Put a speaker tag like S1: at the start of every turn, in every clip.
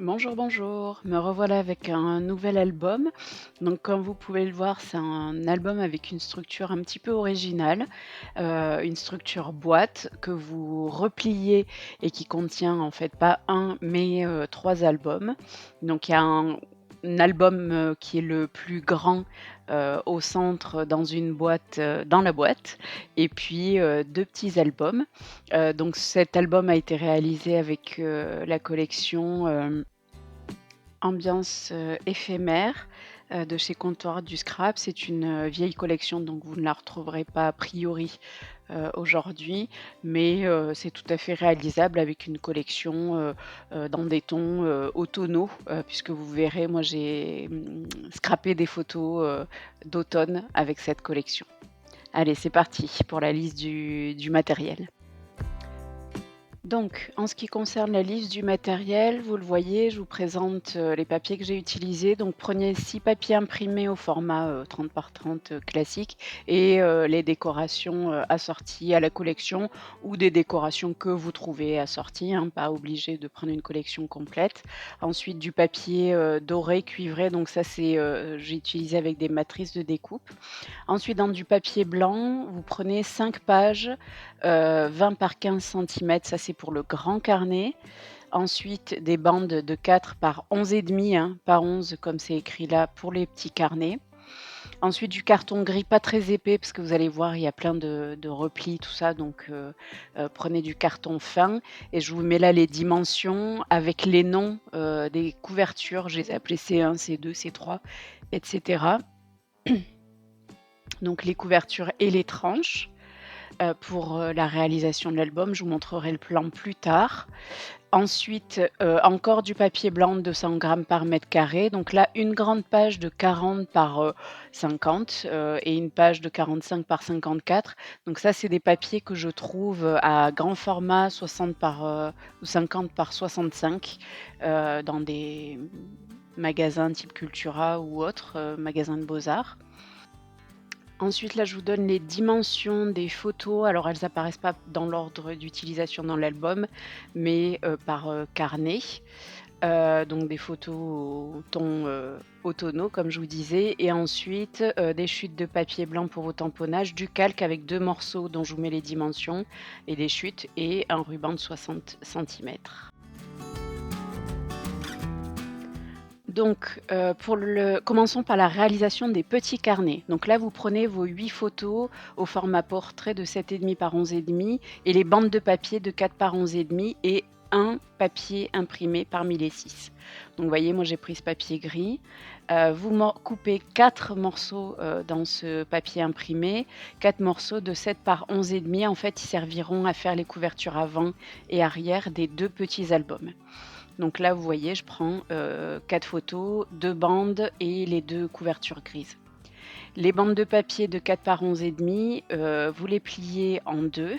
S1: Bonjour, bonjour. Me revoilà avec un nouvel album. Donc, comme vous pouvez le voir, c'est un album avec une structure un petit peu originale, une structure boîte que vous repliez et qui contient en fait pas un, mais 3 albums. Donc, il y a un album qui est le plus grand au centre dans une boîte, dans la boîte, et puis 2 petits albums. Donc, cet album a été réalisé avec la collection. Ambiance, éphémère, de chez Comptoir du Scrap. C'est une, vieille collection, donc vous ne la retrouverez pas a priori, aujourd'hui, mais c'est tout à fait réalisable avec une collection, dans des tons, automnaux, puisque vous verrez, moi j'ai, scrapé des photos, d'automne avec cette collection. Allez, c'est parti pour la liste du matériel. Donc, en ce qui concerne la liste du matériel, vous le voyez, je vous présente, les papiers que j'ai utilisés. Donc prenez 6 papiers imprimés au format, 30 par 30, classique, et les décorations, assorties à la collection, ou des décorations que vous trouvez assorties, hein, pas obligé de prendre une collection complète. Ensuite du papier, doré cuivré, donc ça c'est, j'ai utilisé avec des matrices de découpe. Ensuite, dans du papier blanc, vous prenez 5 pages, 20 par 15 centimètres, ça c'est pour le grand carnet. Ensuite, des bandes de 4 par 11,5, hein, pas 11 comme c'est écrit là, pour les petits carnets. Ensuite, du carton gris pas très épais, parce que vous allez voir, il y a plein de replis, tout ça, donc prenez du carton fin, et je vous mets là les dimensions avec les noms, des couvertures. Je les ai appelées C1, C2, C3, et cetera. Donc les couvertures et les tranches. Pour, la réalisation de l'album, je vous montrerai le plan plus tard. Ensuite, encore du papier blanc de 200 grammes par mètre carré. Donc là, une grande page de 40 par, 50, et une page de 45 par 54. Donc ça, c'est des papiers que je trouve, à grand format, 60 par, ou 50 par 65, dans des magasins type Cultura ou autres, magasins de beaux-arts. Ensuite, là, je vous donne les dimensions des photos. Alors, elles apparaissent pas dans l'ordre d'utilisation dans l'album, mais par, carnet. Donc des photos au ton, automnaux, comme je vous disais, et ensuite, des chutes de papier blanc pour vos tamponnages, du calque avec 2 morceaux dont je vous mets les dimensions et des chutes, et un ruban de 60 centimètres. Donc, commençons par la réalisation des petits carnets. Donc là, vous prenez vos 8 photos au format portrait de 7,5 par 11,5, et les bandes de papier de 4 par 11,5, et un papier imprimé parmi les 6. Donc vous voyez, moi j'ai pris ce papier gris. Vous coupez 4 morceaux, dans ce papier imprimé, 4 morceaux de 7 par 11,5. En fait, ils serviront à faire les couvertures avant et arrière des 2 petits albums. Donc là, vous voyez, je prends, 4 photos, 2 bandes et les 2 couvertures grises. Les bandes de papier de 4 par 11,5, vous les pliez en 2,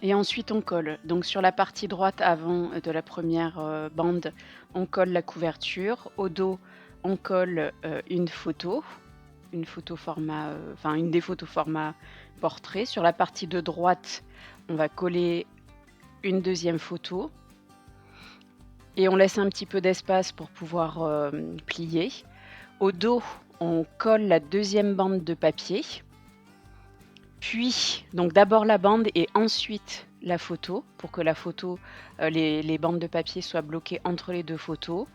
S1: et ensuite on colle. Donc sur la partie droite avant, de la première re bande, on colle la couverture. Au dos, on colle, une photo format, enfin une des photos format portrait. Sur la partie de droite, on va coller une deuxième photo, et on laisse un petit peu d'espace pour pouvoir, plier. Au dos, on colle la deuxième bande de papier, puis donc d'abord la bande et ensuite la photo, pour que la photo, les bandes de papier soient bloquées entre les 2 photos.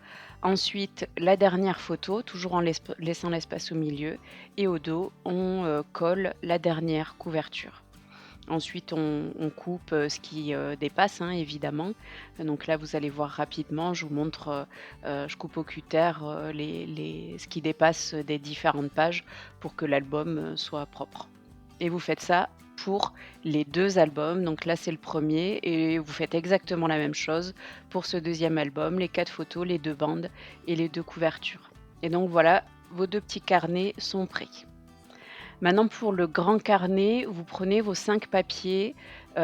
S1: Ensuite, la dernière photo, toujours en laissant l'espace au milieu, et au dos, on, colle la dernière couverture. Ensuite, on coupe, ce qui, dépasse, hein, évidemment. Donc là, vous allez voir rapidement, je vous montre, je coupe au cutter, ce qui dépasse des différentes pages, pour que l'album, soit propre, et vous faites ça pour les 2 albums. Donc là, c'est le premier, et vous faites exactement la même chose pour ce deuxième album, les 4 photos, les 2 bandes et les 2 couvertures, et donc voilà, vos 2 petits carnets sont prêts. Maintenant, pour le grand carnet, vous prenez vos 5 papiers,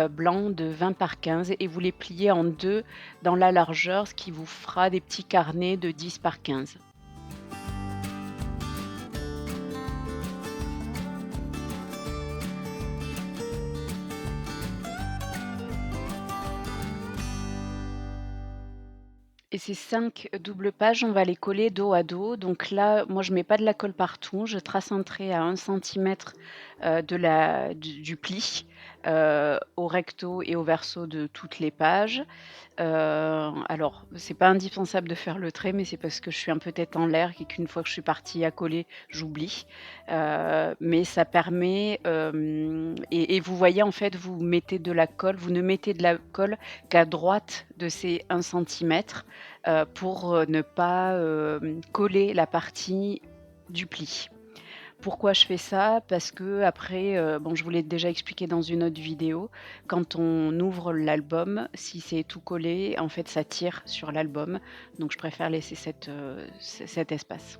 S1: blancs de 20 par 15, et vous les pliez en 2 dans la largeur, ce qui vous fera des petits carnets de 10 par 15. Et ces 5 doubles pages, on va les coller dos à dos. Donc là, moi, je mets pas de la colle partout. Je trace un trait à 1 centimètre, de la du pli, au recto et au verso de toutes les pages. Alors, c'est pas indispensable de faire le trait, mais c'est parce que je suis un peu tête en l'air et qu'une fois que je suis partie à coller, j'oublie. Mais ça permet, et vous voyez, en fait, vous mettez de la colle, vous ne mettez de la colle qu'à droite de ces 1 centimètre, pour, ne pas, coller la partie du pli. Pourquoi je fais ça? Parce qu'après, bon, je vous l'ai déjà expliqué dans une autre vidéo, quand on ouvre l'album, si c'est tout collé, en fait, ça tire sur l'album, donc je préfère laisser cet espace.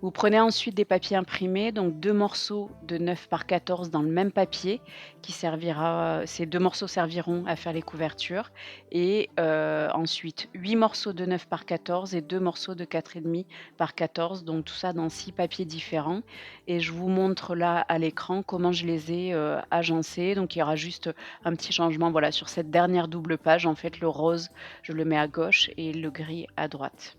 S1: Vous prenez ensuite des papiers imprimés, donc 2 morceaux de 9 par 14 dans le même papier qui servira ces 2 morceaux serviront à faire les couvertures et ensuite 8 morceaux de 9 par 14 et 2 morceaux de 4,5 par 14, donc tout ça dans 6 papiers différents et je vous montre là à l'écran comment je les ai, agencés. Donc il y aura juste un petit changement, voilà, sur cette dernière double page, en fait, le rose, je le mets à gauche et le gris à droite.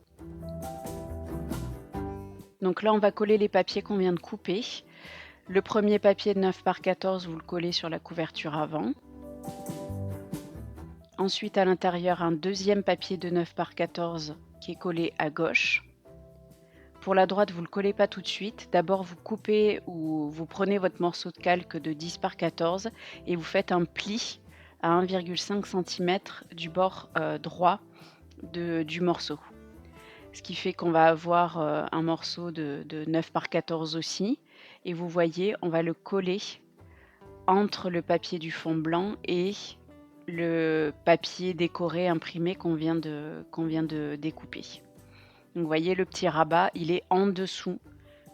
S1: Donc là, on va coller les papiers qu'on vient de couper. Le premier papier de 9 par 14, vous le collez sur la couverture avant. Ensuite, à l'intérieur, un deuxième papier de 9 par 14 qui est collé à gauche. Pour la droite, vous ne le collez pas tout de suite. D'abord, vous coupez ou vous prenez votre morceau de calque de 10 par 14 et vous faites un pli à 1,5 cm du bord droit du morceau. Ce qui fait qu'on va avoir, un morceau de 9 par 14 aussi et vous voyez, on va le coller entre le papier du fond blanc et le papier décoré imprimé qu'on vient de découper. Donc vous voyez le petit rabat, il est en dessous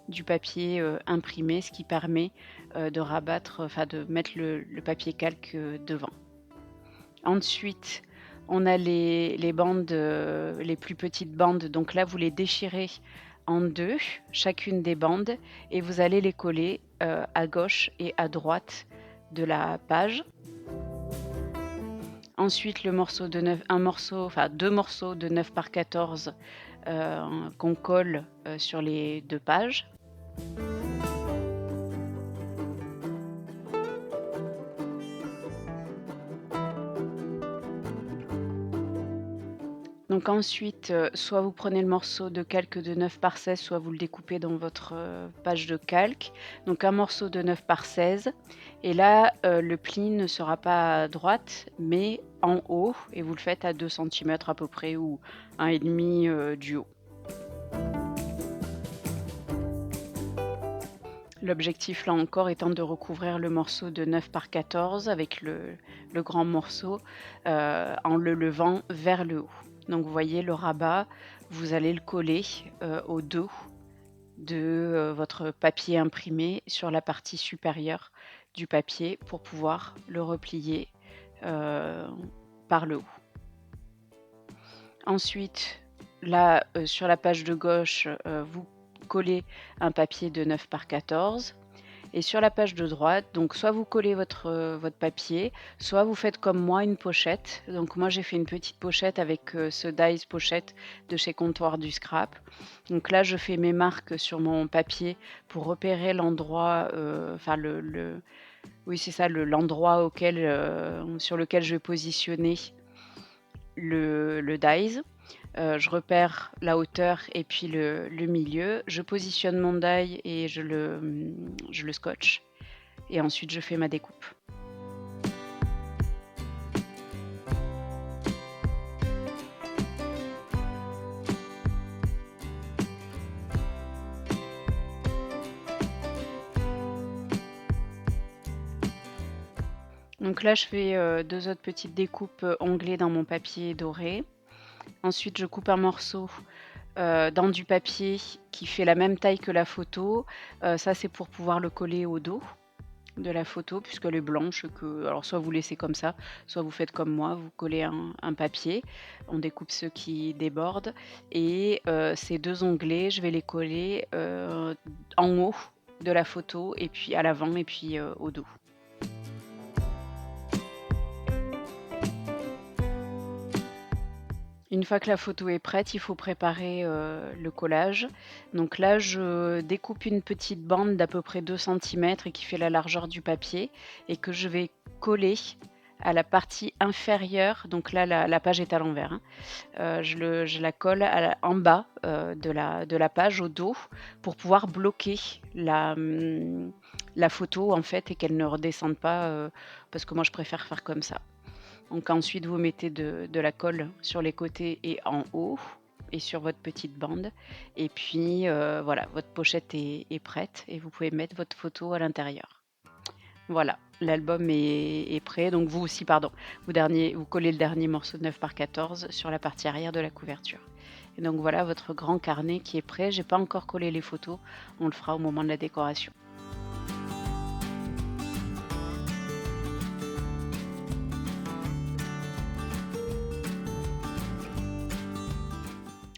S1: du papier, imprimé, ce qui permet, de rabattre, enfin de mettre le papier calque, devant. Ensuite, on a les bandes, les plus petites bandes, donc là, vous les déchirez en 2, chacune des bandes et vous allez les coller, à gauche et à droite de la page. Ensuite, le morceau de 9 un morceau, enfin 2 morceaux de 9 par 14, qu'on colle, sur les 2 pages. Donc ensuite, soit vous prenez le morceau de calque de 9 par 16, soit vous le découpez dans votre, page de calque. Donc un morceau de 9 par 16 et là, le pli ne sera pas à droite, mais en haut et vous le faites à 2 centimètres à peu près ou 1,5 du haut. L'objectif là encore étant de recouvrir le morceau de 9 par 14 avec le grand morceau, en le levant vers le haut. Donc vous voyez le rabat, vous allez le coller, au dos de, votre papier imprimé sur la partie supérieure du papier pour pouvoir le replier, heu, par le haut. Ensuite, là, sur la page de gauche, vous collez un papier de 9 par 14 et sur la page de droite, donc soit vous collez votre papier, soit vous faites comme moi une pochette. Donc moi j'ai fait une petite pochette avec, ce dies pochette de chez Comptoir du Scrap. Donc là je fais mes marques sur mon papier pour repérer l'endroit, enfin oui c'est ça l'endroit sur lequel je vais positionner le dies. Je repère la hauteur et puis le milieu. Je positionne mon die et je le scotche et ensuite je fais ma découpe. Donc là, je fais, 2 autres petites découpes, onglées dans mon papier doré. Ensuite, je coupe un morceau, dans du papier qui fait la même taille que la photo. Ça, c'est pour pouvoir le coller au dos de la photo puisqu'elle est blanche alors soit vous laissez comme ça, soit vous faites comme moi, vous collez un papier, on découpe ceux qui débordent et ces 2 onglets, je vais les coller, en haut de la photo et puis à l'avant et puis, au dos. Une fois que la photo est prête, il faut préparer, le collage. Donc là, je découpe une petite bande d'à peu près 2 centimètres et qui fait la largeur du papier et que je vais coller à la partie inférieure. Donc là, la page est à l'envers, hein. Je la colle en bas, de la page, au dos, pour pouvoir bloquer la photo, en fait, et qu'elle ne redescende pas, parce que moi, je préfère faire comme ça. Donc ensuite, vous mettez de la colle sur les côtés et en haut et sur votre petite bande et puis, voilà, votre pochette est prête et vous pouvez mettre votre photo à l'intérieur. Voilà, l'album est prêt, donc vous aussi, pardon, vous collez le dernier morceau de 9 par 14 sur la partie arrière de la couverture et donc voilà votre grand carnet qui est prêt. J'ai pas encore collé les photos, on le fera au moment de la décoration.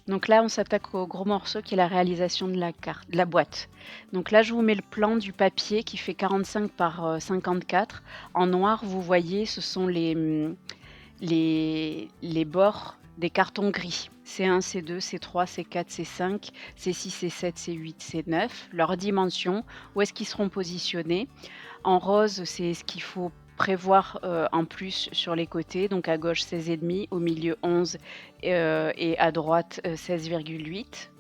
S1: Donc là, on s'attaque au gros morceau qui est la réalisation de la boîte. Donc là, je vous mets le plan du papier qui fait 45 par 54. En noir, vous voyez, ce sont les bords des cartons gris. C1, C2, C3, C4, C5, C6, C7, C8, C9, leurs dimensions, où est-ce qu'ils seront positionnés. En rose, c'est ce qu'il faut prévoir, en plus sur les côtés, donc à gauche 16,5, au milieu 11, et à droite, 16,8.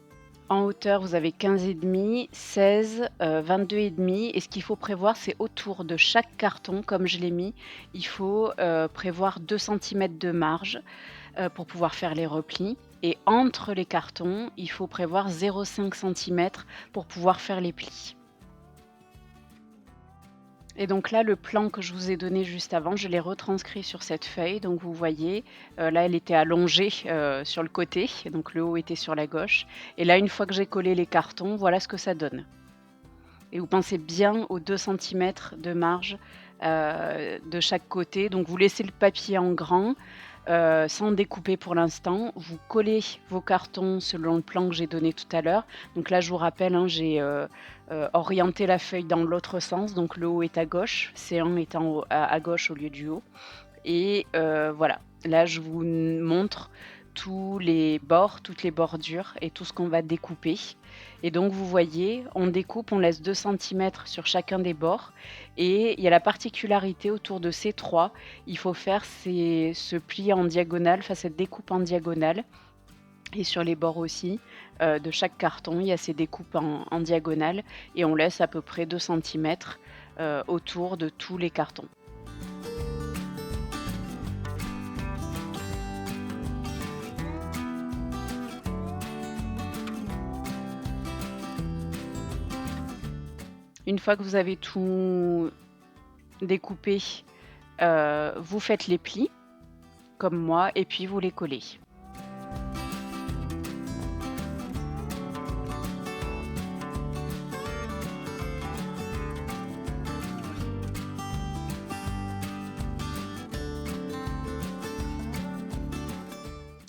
S1: En hauteur, vous avez 15,5, 16, 22,5 et ce qu'il faut prévoir, c'est autour de chaque carton, comme je l'ai mis, il faut, prévoir 2 centimètres de marge, pour pouvoir faire les replis et entre les cartons, il faut prévoir 0,5 centimètres pour pouvoir faire les plis. Et donc là, le plan que je vous ai donné juste avant, je l'ai retranscrit sur cette feuille. Donc vous voyez, là, elle était allongée, sur le côté, et donc le haut était sur la gauche. Et là, une fois que j'ai collé les cartons, voilà ce que ça donne. Et vous pensez bien aux 2 centimètres de marge, de chaque côté. Donc vous laissez le papier en grand, sans découper pour l'instant. Vous collez vos cartons selon le plan que j'ai donné tout à l'heure. Donc là, je vous rappelle, hein, j'ai, orienté la feuille dans l'autre sens, donc le haut est à gauche, C1 est en haut à gauche au lieu du haut et voilà. Là, je vous montre tous les bords, toutes les bordures et tout ce qu'on va découper et donc vous voyez, on découpe, on laisse 2 centimètres sur chacun des bords et il y a la particularité autour de ces 3, il faut faire ce pli en diagonale, enfin cette découpe en diagonale et sur les bords aussi, de chaque carton, il y a ces découpes en diagonale et on laisse à peu près 2 centimètres, autour de tous les cartons. Une fois que vous avez tout découpé, vous faites les plis, comme moi et puis vous les collez.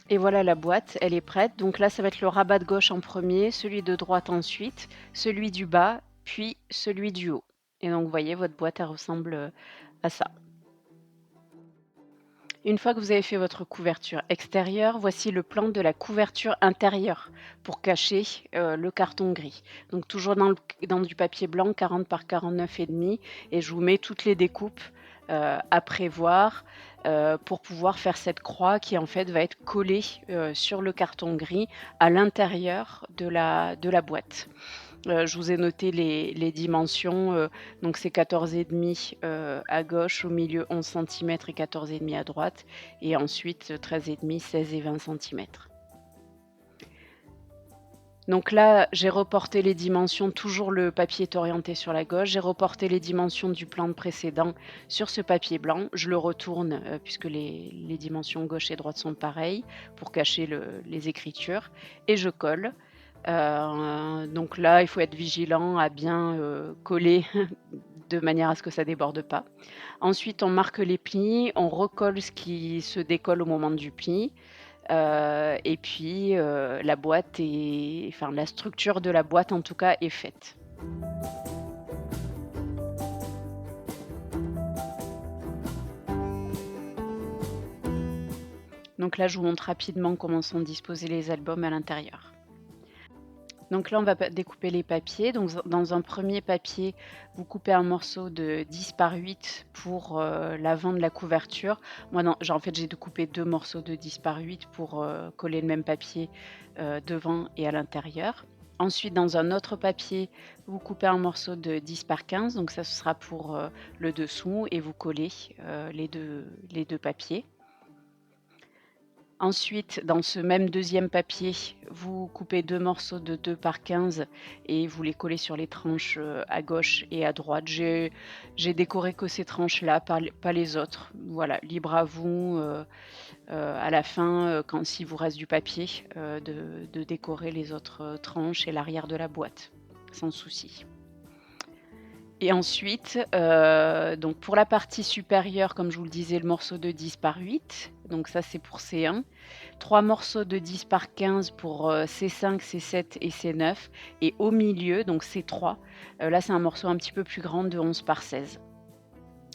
S1: Et voilà la boîte, elle est prête. Donc là, ça va être le rabat de gauche en premier, celui de droite ensuite, celui du bas, puis celui du haut. Et donc vous voyez, votre boîte, elle ressemble, à ça. Une fois que vous avez fait votre couverture extérieure, voici le plan de la couverture intérieure pour cacher, le carton gris. Donc toujours dans du papier blanc 40 par 49,5 et je vous mets toutes les découpes, à prévoir, pour pouvoir faire cette croix qui en fait va être collée, sur le carton gris à l'intérieur de la boîte. Je vous ai noté les dimensions, donc c'est 14,5, à gauche, au milieu 11 centimètres et 14,5 à droite et ensuite 13,5, 16 et 20 centimètres. Donc là, j'ai reporté les dimensions, toujours le papier est orienté sur la gauche, j'ai reporté les dimensions du plan précédent sur ce papier blanc. Je le retourne, puisque les dimensions gauche et droite sont pareilles pour cacher les écritures et je colle. Donc là, il faut être vigilant à bien, coller de manière à ce que ça déborde pas. Ensuite, on marque les plis, on recolle ce qui se décolle au moment du pli, et puis, la boîte est enfin la structure de la boîte en tout cas est faite. Donc là, je vous montre rapidement comment sont disposés les albums à l'intérieur. Donc là, on va découper les papiers. Donc dans un premier papier, vous coupez un morceau de 10 par 8 pour l'avant de la couverture. Moi, non, en fait, j'ai découpé 2 morceaux de 10 par 8 pour coller le même papier devant et à l'intérieur. Ensuite, dans un autre papier, vous coupez un morceau de 10 par 15. Donc ça, ce sera pour le dessous et vous collez les deux papiers. Ensuite, dans ce même deuxième papier, vous coupez 2 morceaux de 2 par 15 et vous les collez sur les tranches, à gauche et à droite. J'ai décoré que ces tranches-là, pas les autres. Voilà, libre à vous, à la fin, s'il vous reste du papier, de décorer les autres, tranches et l'arrière de la boîte, sans souci. Et ensuite, donc pour la partie supérieure, comme je vous le disais, le morceau de 10 par 8, donc ça c'est pour C1. 3 morceaux de 10 par 15 pour, C5, C7 et C9 et au milieu, donc C3, là c'est un morceau un petit peu plus grand de 11 par 16.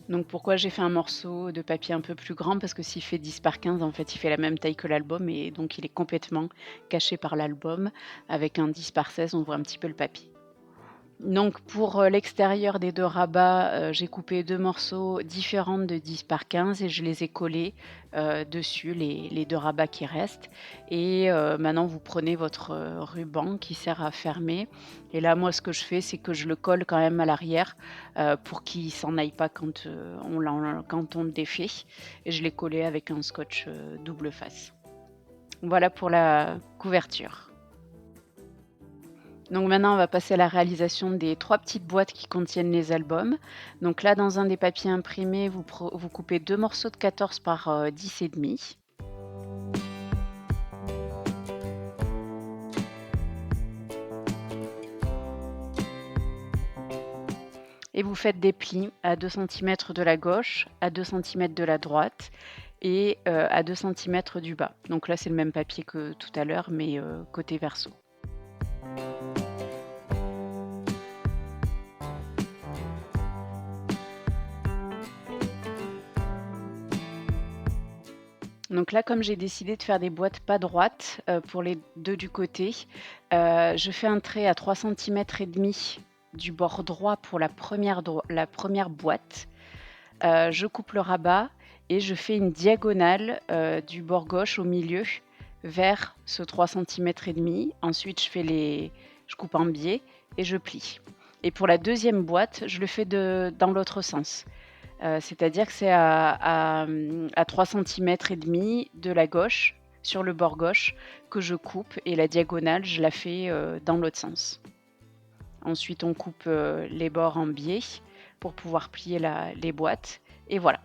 S1: Donc pourquoi j'ai fait un morceau de papier un peu plus grand? Parce que s'il fait 10 par 15, en fait, il fait la même taille que l'album et donc il est complètement caché par l'album. Avec un 10 par 16, on voit un petit peu le papier. Donc pour, l'extérieur des 2 rabats, j'ai coupé 2 morceaux différents de 10 par 15 et je les ai collés, dessus les 2 rabats qui restent et maintenant vous prenez votre, ruban qui sert à fermer et là, moi, ce que je fais, c'est que je le colle quand même à l'arrière, pour qu'il s'en aille pas quand on le défait et je l'ai collé avec un scotch, double face. Voilà pour la couverture. Donc maintenant, on va passer à la réalisation des 3 petites boîtes qui contiennent les albums. Donc là, dans un des papiers imprimés, vous coupez 2 morceaux de 14 par 10 et demi et vous faites des plis à 2 centimètres de la gauche, à 2 centimètres de la droite et à 2 centimètres du bas. Donc là, c'est le même papier que tout à l'heure, mais côté verso. Donc là, comme j'ai décidé de faire des boîtes pas droites, pour les 2 du côté, je fais un trait à 3 centimètres et demi du bord droit pour la première boîte. Je coupe le rabat et je fais une diagonale, du bord gauche au milieu vers ce 3 centimètres et demi. Ensuite, je coupe en biais et je plie. Et pour la deuxième boîte, je le fais dans l'autre sens. C'est-à-dire que c'est à 3 centimètres et demi de la gauche, sur le bord gauche, que je coupe et la diagonale, je la fais, dans l'autre sens. Ensuite, on coupe, les bords en biais pour pouvoir plier les boîtes et voilà.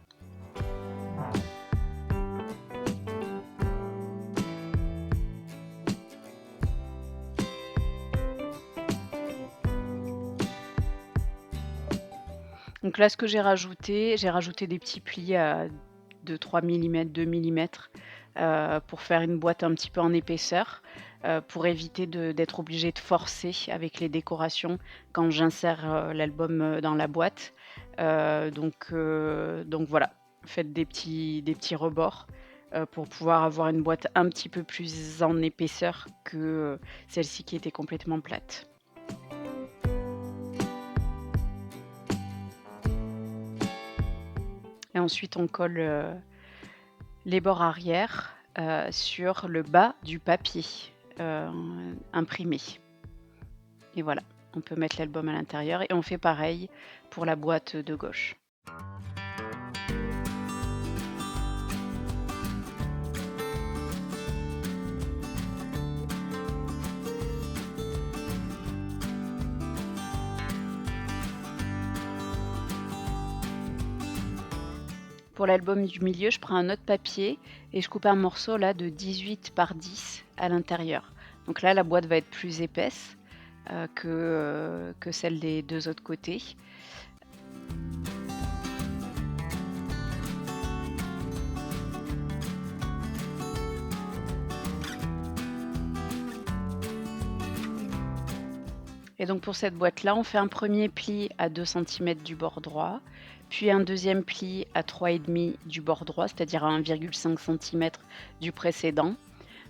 S1: Donc là, ce que j'ai rajouté des petits plis de 3 millimètres, 2 millimètres, pour faire une boîte un petit peu en épaisseur, pour éviter d'être obligée de forcer avec les décorations quand j'insère, l'album, dans la boîte. Donc voilà, faites des petits rebords, pour pouvoir avoir une boîte un petit peu plus en épaisseur que, celle-ci qui était complètement plate. Et ensuite on colle, les bords arrière, sur le bas du papier, heu, imprimé et voilà, on peut mettre l'album à l'intérieur et on fait pareil pour la boîte de gauche. Pour l'album du milieu, je prends un autre papier et je coupe un morceau là de 18 par 10 à l'intérieur. Donc là, la boîte va être plus épaisse, que celle des 2 autres côtés. Et donc pour cette boîte-là, on fait un premier pli à 2 centimètres du bord droit, puis un deuxième pli à 3,5 du bord droit, c'est-à-dire à 1,5 centimètre du précédent.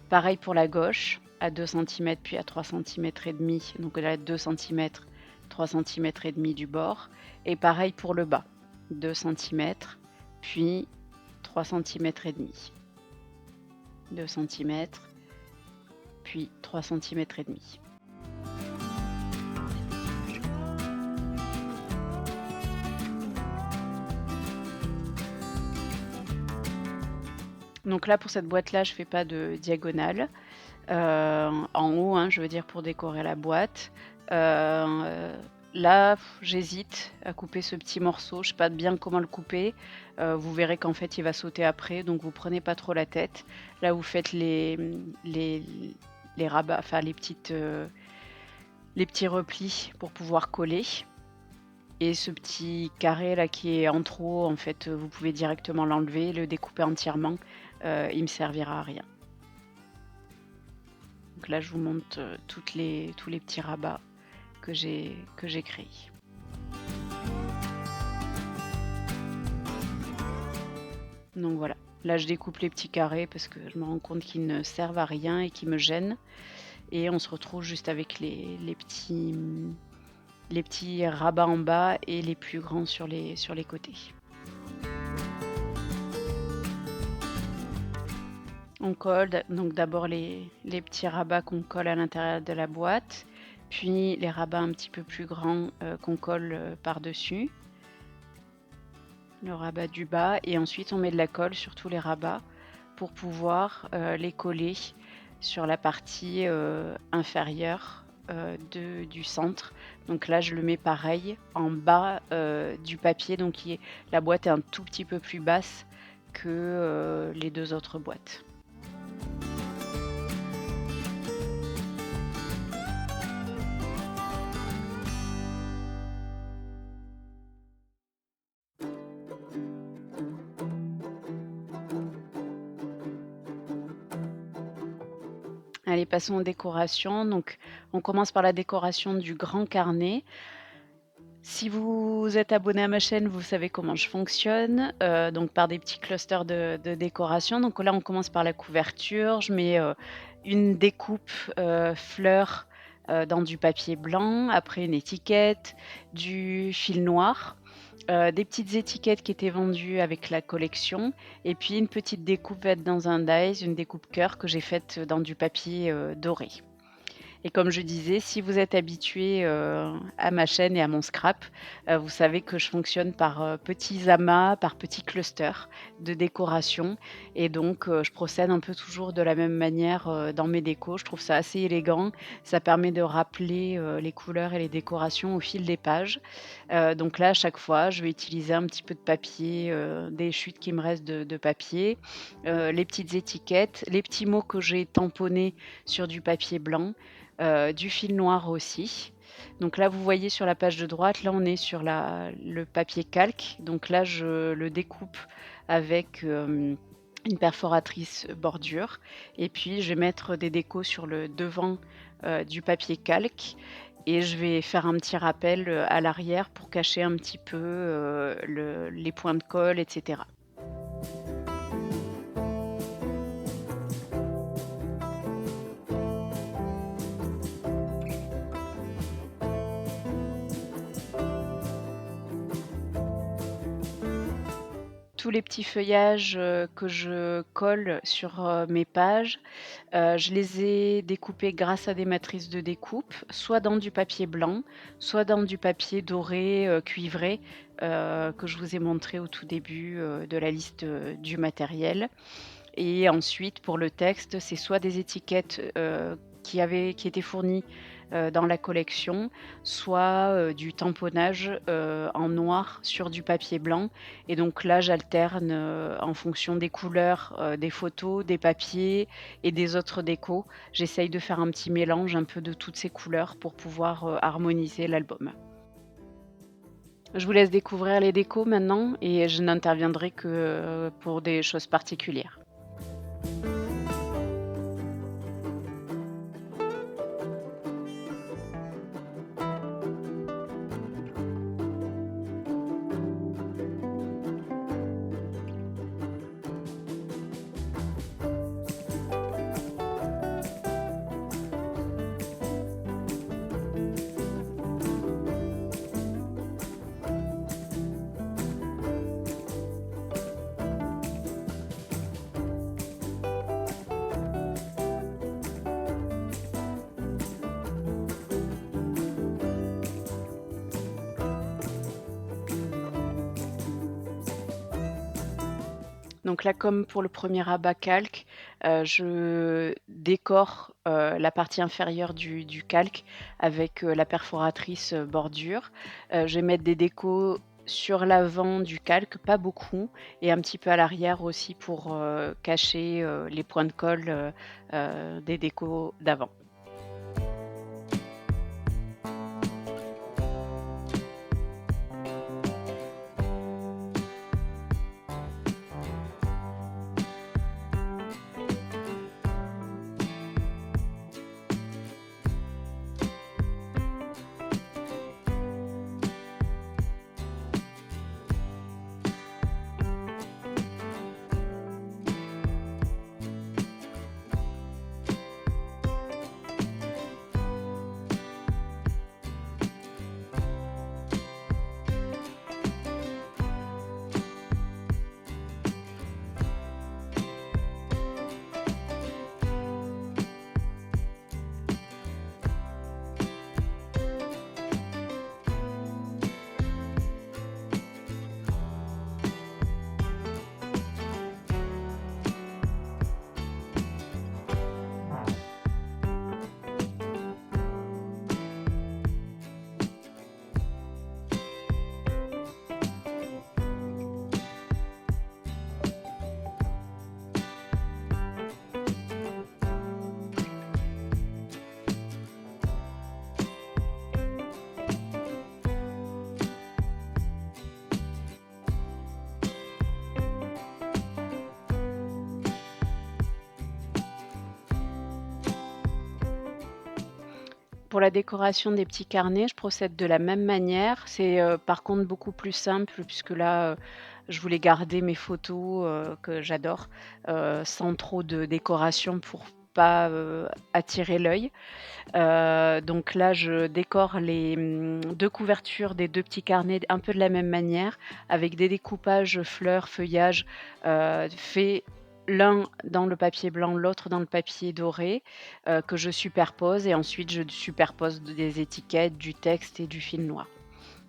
S1: Pareil pour la gauche, à 2 centimètres, puis à 3,5 centimètres, donc là 2 centimètres, 3,5 centimètres du bord, et pareil pour le bas, 2 centimètres, puis 3,5 centimètres, 2 centimètres, puis 3,5 centimètres. Donc là, pour cette boîte-là, je fais pas de diagonale, en haut, hein, je veux dire pour décorer la boîte. Heu, Là, j'hésite à couper ce petit morceau, je sais pas bien comment le couper. Vous verrez qu'en fait, il va sauter après, donc vous prenez pas trop la tête. Là, vous faites les rabats, enfin les petits replis pour pouvoir coller, et ce petit carré là qui est en trop, en fait, vous pouvez directement l'enlever, le découper entièrement, il me servira à rien. Donc là, je vous montre, tous les petits rabats que j'ai créés. Donc voilà. Là, je découpe les petits carrés parce que je me rends compte qu'ils ne servent à rien et qu'ils me gênent, et on se retrouve juste avec les petits rabats en bas et les plus grands sur les côtés. On colle donc d'abord les petits rabats qu'on colle à l'intérieur de la boîte, puis les rabats un petit peu plus grands, qu'on colle, par-dessus, le rabat du bas, et ensuite on met de la colle sur tous les rabats pour pouvoir, les coller sur la partie, inférieure, du centre. Donc là, je le mets pareil en bas, du papier, donc qui est la boîte est un tout petit peu plus basse que, les 2 autres boîtes. Allez, passons aux décorations. Donc, on commence par la décoration du grand carnet. Si vous êtes abonné à ma chaîne, vous savez comment je fonctionne, donc par des petits clusters de décoration. Donc là, on commence par la couverture. Je mets, une découpe, fleurs, dans du papier blanc, après une étiquette, du fil noir, des petites étiquettes qui étaient vendues avec la collection, et puis une petite découpe faite dans un dies, une découpe cœur que j'ai faite dans du papier, doré. Et comme je disais, si vous êtes habitué, à ma chaîne et à mon scrap, vous savez que je fonctionne par, petits amas, par petits clusters de décoration, et donc je procède un peu toujours de la même manière, dans mes décos. Je trouve ça assez élégant. Ça permet de rappeler, les couleurs et les décorations au fil des pages. Donc là, à chaque fois, je vais utiliser un petit peu de papier, des chutes qui me restent de papier, les petites étiquettes, les petits mots que j'ai tamponnés sur du papier blanc, du fil noir aussi. Donc là, vous voyez sur la page de droite, là, on est sur le papier calque. Donc là, je le découpe avec, une perforatrice bordure, et puis je vais mettre des décos sur le devant, du papier calque, et je vais faire un petit rappel, à l'arrière pour cacher un petit peu, les points de colle, et cetera. Tous les petits feuillages, que je colle sur, mes pages, je les ai découpés grâce à des matrices de découpe, soit dans du papier blanc, soit dans du papier doré, cuivré, que je vous ai montré au tout début, de la liste, du matériel. Et ensuite, pour le texte, c'est soit des étiquettes, qui étaient fournies, dans la collection, soit, du tamponnage, en noir sur du papier blanc, et donc là, j'alterne, en fonction des couleurs, des photos, des papiers et des autres décos. J'essaye de faire un petit mélange un peu de toutes ces couleurs pour pouvoir, harmoniser l'album. Je vous laisse découvrir les décos maintenant, et je n'interviendrai que, pour des choses particulières. Donc là, comme pour le premier rabat calque, je décore, la partie inférieure du calque avec, la perforatrice, bordure. Je vais mettre des décos sur l'avant du calque, pas beaucoup, et un petit peu à l'arrière aussi pour, cacher, les points de colle, des décos d'avant. Pour la décoration des petits carnets, je procède de la même manière. C'est, par contre beaucoup plus simple puisque là, je voulais garder mes photos, que j'adore, sans trop de décoration pour pas, attirer l'œil. Donc là, je décore les, 2 couvertures des 2 petits carnets un peu de la même manière, avec des découpages fleurs, feuillages, faits l'un dans le papier blanc, l'autre dans le papier doré, que je superpose, et ensuite je superpose des étiquettes, du texte et du fil noir.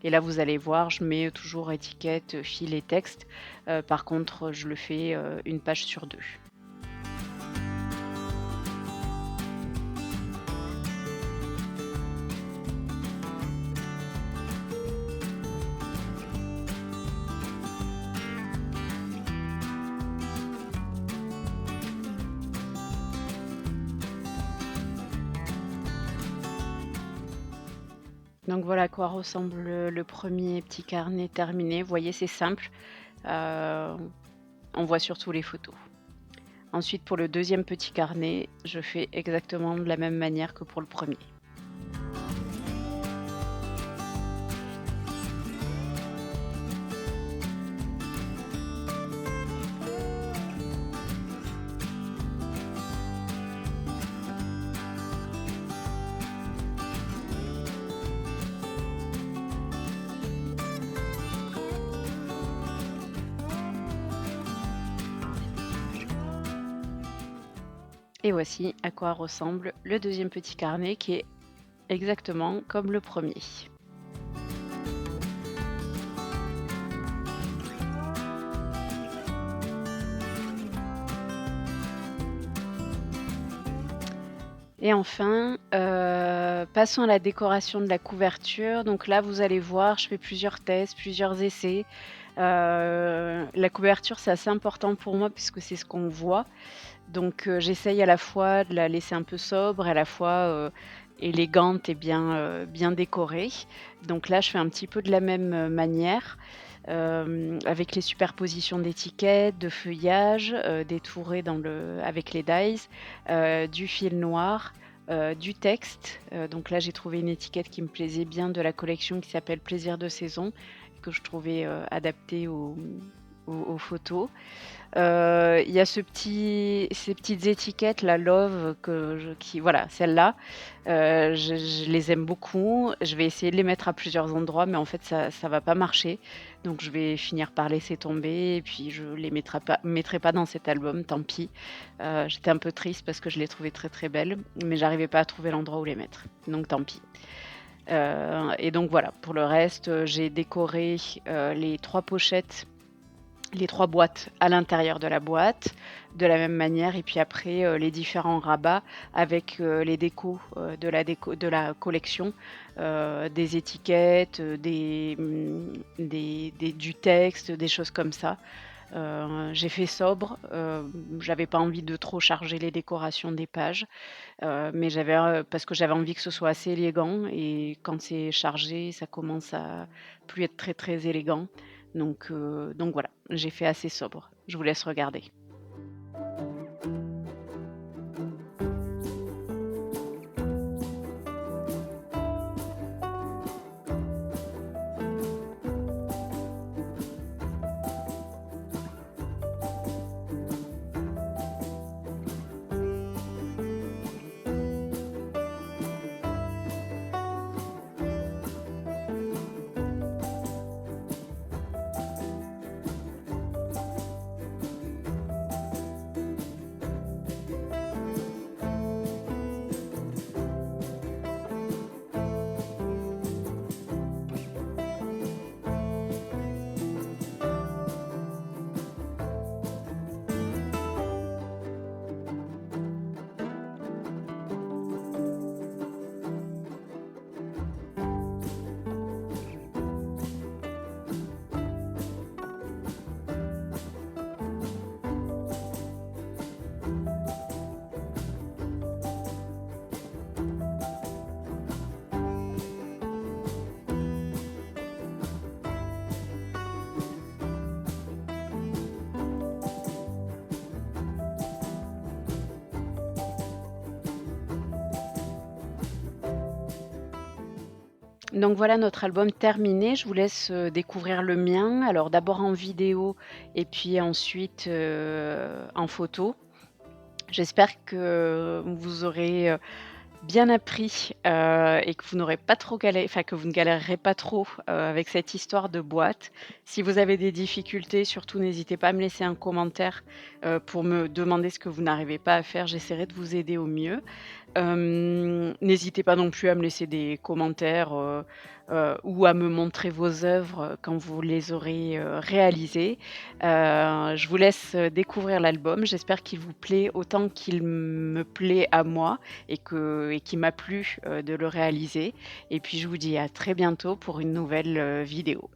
S1: Et là, vous allez voir, je mets toujours étiquette, fil et texte. Par contre, je le fais, 1 page sur 2. Donc voilà à quoi ressemble le 1er petit carnet terminé. Vous voyez, c'est simple, heu, on voit surtout les photos. Ensuite, pour le deuxième petit carnet, je fais exactement de la même manière que pour le premier. Et voici à quoi ressemble le deuxième petit carnet qui est exactement comme le premier. Et enfin, passons à la décoration de la couverture. Donc là, vous allez voir, je fais plusieurs tests, plusieurs essais. La couverture, c'est assez important pour moi puisque c'est ce qu'on voit. Donc j'essaye à la fois de la laisser un peu sobre, à la fois, élégante et bien décorée. Donc là, je fais un petit peu de la même, manière, avec les superpositions d'étiquettes, de feuillages, détourés avec les dies, du fil noir, du texte. Donc là, j'ai trouvé une étiquette qui me plaisait bien de la collection qui s'appelle Plaisir de saison, que je trouvais, adaptée aux photos. Il y a ces petites étiquettes, la Love, qui voilà, celles-là, je les aime beaucoup. Je vais essayer de les mettre à plusieurs endroits, mais en fait ça va pas marcher. Donc je vais finir par laisser tomber et puis je les mettrai pas dans cet album, tant pis. J'étais un peu triste parce que je les trouvais très, très belles, mais j'arrivais pas à trouver l'endroit où les mettre, donc tant pis. Et donc voilà, pour le reste, j'ai décoré, les 3 pochettes les 3 boîtes à l'intérieur de la boîte, de la même manière et puis après, les différents rabats avec, les décos, de la collection, des étiquettes, du texte, des choses comme ça. J'ai fait sobre, j'avais pas envie de trop charger les décorations des pages, mais parce que j'avais envie que ce soit assez élégant et quand c'est chargé, ça commence à plus être très, très élégant. Donc voilà, j'ai fait assez sobre. Je vous laisse regarder. Donc voilà notre album terminé. Je vous laisse, découvrir le mien. Alors d'abord en vidéo et puis ensuite, en photo. J'espère que vous aurez, bien appris, et que vous n'aurez pas trop que vous ne galérerez pas trop, avec cette histoire de boîte. Si vous avez des difficultés, surtout n'hésitez pas à me laisser un commentaire, pour me demander ce que vous n'arrivez pas à faire. J'essaierai de vous aider au mieux. N'hésitez pas non plus à me laisser des commentaires, ou à me montrer vos œuvres, quand vous les aurez, réalisées. Je vous laisse, découvrir l'album. J'espère qu'il vous plaît autant qu'il me plaît à moi et qu'il m'a plu, de le réaliser et puis je vous dis à très bientôt pour une nouvelle, vidéo.